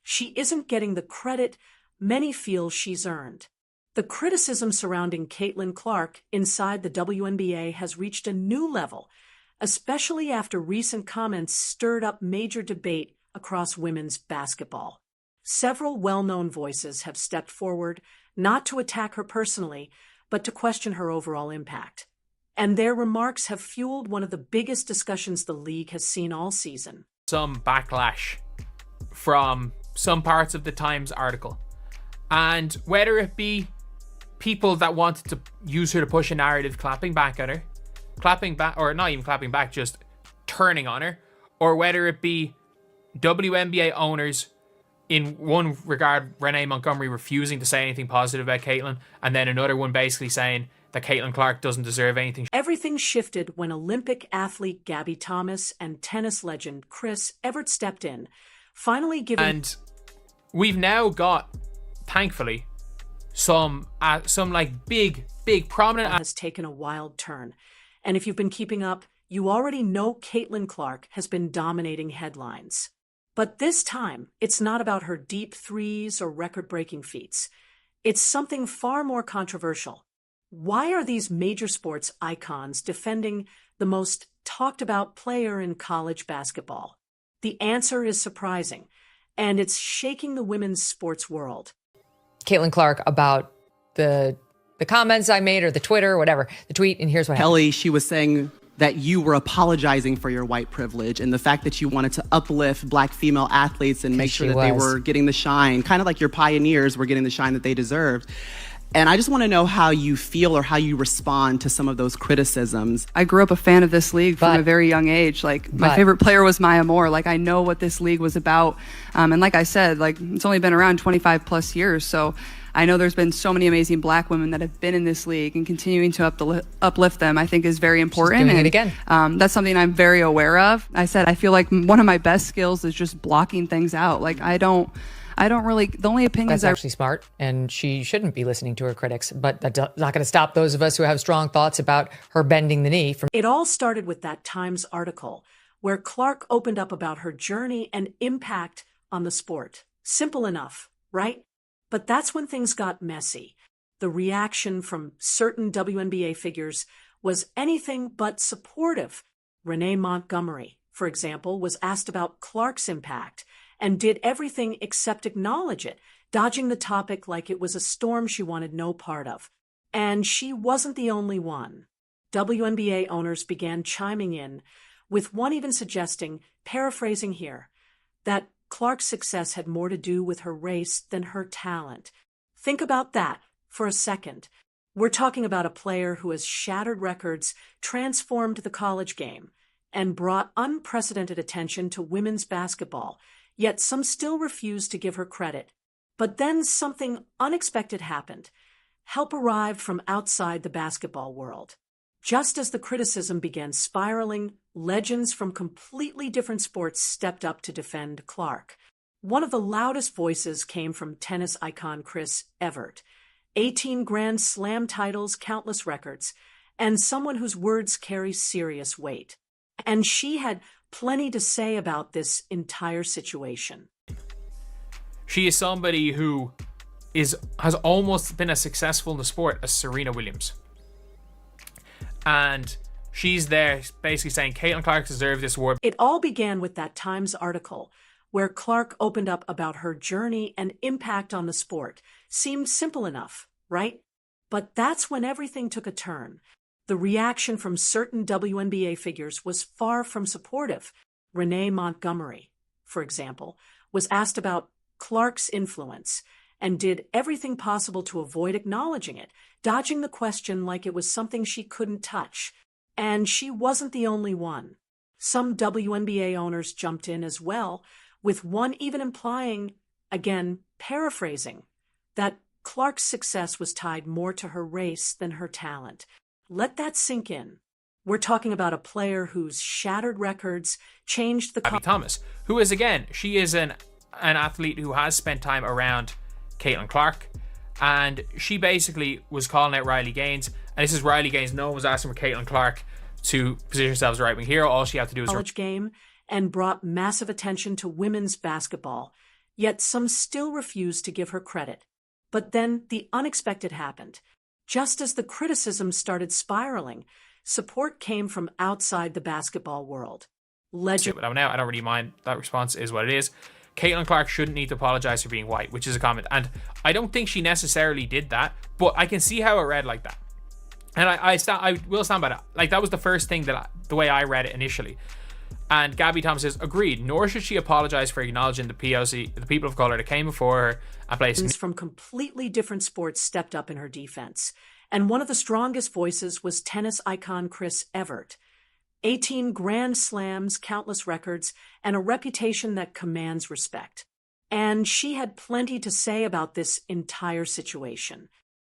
she isn't getting the credit many feel she's earned. The criticism surrounding Caitlin Clark inside the WNBA has reached a new level, especially after recent comments stirred up major debate across women's basketball. Several well-known voices have stepped forward, not to attack her personally, but to question her overall impact. And their remarks have fueled one of the biggest discussions the league has seen all season. Some backlash from some parts of the Times article. And whether it be people that wanted to use her to push a narrative clapping back at her, or not even clapping back, just turning on her, or whether it be WNBA owners, in one regard, Renee Montgomery refusing to say anything positive about Caitlin, and then another one basically saying that Caitlin Clark doesn't deserve anything. Everything shifted when Olympic athlete Gabby Thomas and tennis legend Chris Evert stepped in, finally giving... And we've now got, thankfully, some like big prominent... has taken a wild turn. And if you've been keeping up, you already know Caitlin Clark has been dominating headlines. But this time, it's not about her deep threes or record-breaking feats. It's something far more controversial. Why are these major sports icons defending the most talked-about player in college basketball? The answer is surprising, and it's shaking the women's sports world. Caitlin Clark about the comments I made, or the Twitter, or whatever, the tweet, and here's what happened. Kelly, she was saying that you were apologizing for your white privilege and the fact that you wanted to uplift Black female athletes and make sure that they were getting the shine, kind of like your pioneers were getting the shine that they deserved. And I just want to know how you feel or how you respond to some of those criticisms. I grew up a fan of this league from a very young age. Like, my favorite player was Maya Moore. Like, I know what this league was about. And like I said, like, it's only been around 25 plus years. So I know there's been so many amazing Black women that have been in this league, and continuing to uplift them, I think, is very important. She's doing it again. That's something I'm very aware of. I said, I feel like one of my best skills is just blocking things out. Like, I don't really, the only opinions... That's actually smart, and she shouldn't be listening to her critics, but that's not going to stop those of us who have strong thoughts about her bending the knee. It all started with that Times article where Clark opened up about her journey and impact on the sport. Simple enough, right? But that's when things got messy. The reaction from certain WNBA figures was anything but supportive. Renee Montgomery, for example, was asked about Clark's impact and did everything except acknowledge it, dodging the topic like it was a storm she wanted no part of. And she wasn't the only one. WNBA owners began chiming in, with one even suggesting, paraphrasing here, that Clark's success had more to do with her race than her talent. Think about that for a second. We're talking about a player who has shattered records, transformed the college game, and brought unprecedented attention to women's basketball, yet some still refuse to give her credit. But then something unexpected happened. Help arrived from outside the basketball world. Just as the criticism began spiraling, legends from completely different sports stepped up to defend Clark. One of the loudest voices came from tennis icon Chris Evert. 18 Grand Slam titles, countless records, and someone whose words carry serious weight. And she had plenty to say about this entire situation. She is somebody who has almost been as successful in the sport as Serena Williams. And she's there basically saying Caitlin Clark deserves this award. It all began with that Times article where Clark opened up about her journey and impact on the sport. Seemed simple enough, right? But that's when everything took a turn. The reaction from certain WNBA figures was far from supportive. Renee Montgomery, for example, was asked about Clark's influence and did everything possible to avoid acknowledging it, dodging the question like it was something she couldn't touch. And she wasn't the only one. Some WNBA owners jumped in as well, with one even implying, again, paraphrasing, that Clark's success was tied more to her race than her talent. Let that sink in. We're talking about a player whose shattered records changed the... Gabby Thomas, who is, again, she is an athlete who has spent time around Caitlin Clark, and she basically was calling out Riley Gaines, and this is Riley Gaines. No one was asking for Caitlin Clark to position herself as a right-wing hero. All she had to do was... college game and brought massive attention to women's basketball. Yet some still refused to give her credit. But then the unexpected happened. Just as the criticism started spiraling, support came from outside the basketball world. Now, I don't really mind. That response is what it is. Caitlin Clark shouldn't need to apologize for being white, which is a comment. And I don't think she necessarily did that, but I can see how it read like that. And I will stand by that. Like, that was the first thing the way I read it initially. And Gabby Thomas says, agreed, nor should she apologize for acknowledging the POC, the people of color that came before her and placed from completely different sports stepped up in her defense. And one of the strongest voices was tennis icon Chris Evert. 18 Grand Slams, countless records, and a reputation that commands respect. And she had plenty to say about this entire situation.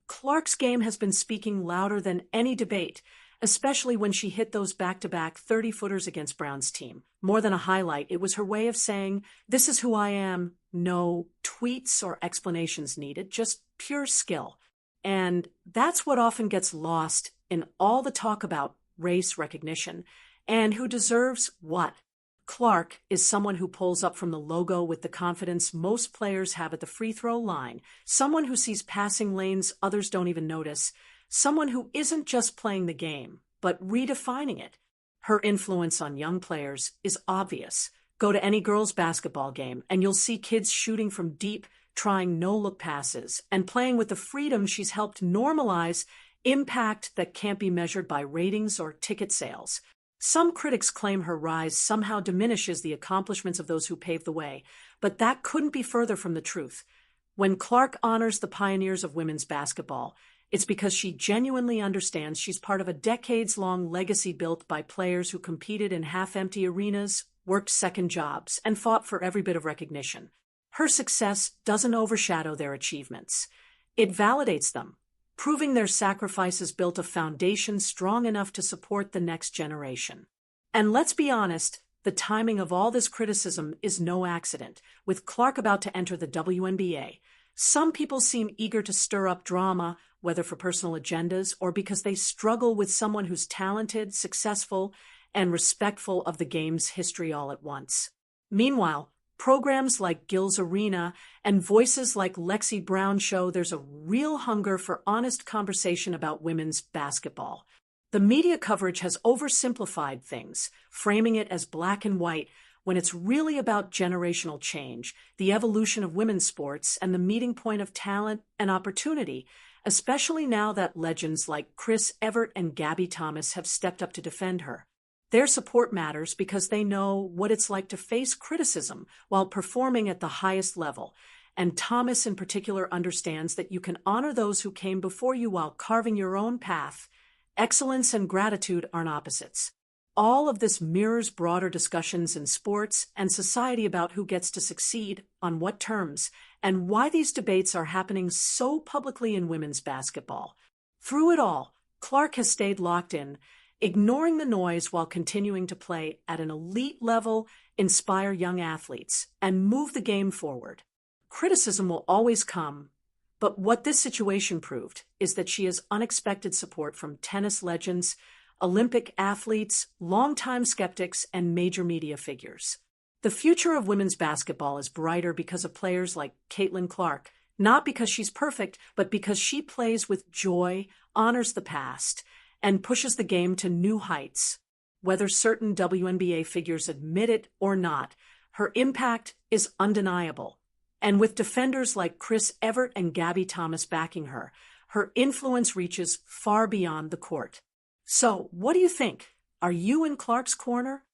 Clark's game has been speaking louder than any debate, especially when she hit those back-to-back 30-footers against Brown's team. More than a highlight, it was her way of saying, this is who I am, no tweets or explanations needed, just pure skill. And that's what often gets lost in all the talk about race recognition and who deserves what. Clark is someone who pulls up from the logo with the confidence most players have at the free throw line, someone who sees passing lanes others don't even notice, someone who isn't just playing the game, but redefining it. Her influence on young players is obvious. Go to any girls' basketball game and you'll see kids shooting from deep, trying no-look passes, and playing with the freedom she's helped normalize impact that can't be measured by ratings or ticket sales. Some critics claim her rise somehow diminishes the accomplishments of those who paved the way, but that couldn't be further from the truth. When Clark honors the pioneers of women's basketball, it's because she genuinely understands she's part of a decades-long legacy built by players who competed in half-empty arenas, worked second jobs, and fought for every bit of recognition. Her success doesn't overshadow their achievements. It validates them, proving their sacrifices built a foundation strong enough to support the next generation. And let's be honest, the timing of all this criticism is no accident. With Clark about to enter the WNBA, some people seem eager to stir up drama, whether for personal agendas or because they struggle with someone who's talented, successful, and respectful of the game's history all at once. Meanwhile, programs like Gil's Arena and voices like Lexi Brown show there's a real hunger for honest conversation about women's basketball. The media coverage has oversimplified things, framing it as black and white when it's really about generational change, the evolution of women's sports, and the meeting point of talent and opportunity, especially now that legends like Chris Evert and Gabby Thomas have stepped up to defend her. Their support matters because they know what it's like to face criticism while performing at the highest level. And Thomas in particular understands that you can honor those who came before you while carving your own path. Excellence and gratitude aren't opposites. All of this mirrors broader discussions in sports and society about who gets to succeed, on what terms, and why these debates are happening so publicly in women's basketball. Through it all, Clark has stayed locked in, ignoring the noise while continuing to play at an elite level, inspire young athletes, and move the game forward. Criticism will always come, but what this situation proved is that she has unexpected support from tennis legends, Olympic athletes, longtime skeptics, and major media figures. The future of women's basketball is brighter because of players like Caitlin Clark, not because she's perfect, but because she plays with joy, honors the past, and pushes the game to new heights. Whether certain WNBA figures admit it or not, her impact is undeniable. And with defenders like Chris Evert and Gabby Thomas backing her, her influence reaches far beyond the court. So, what do you think? Are you in Clark's corner?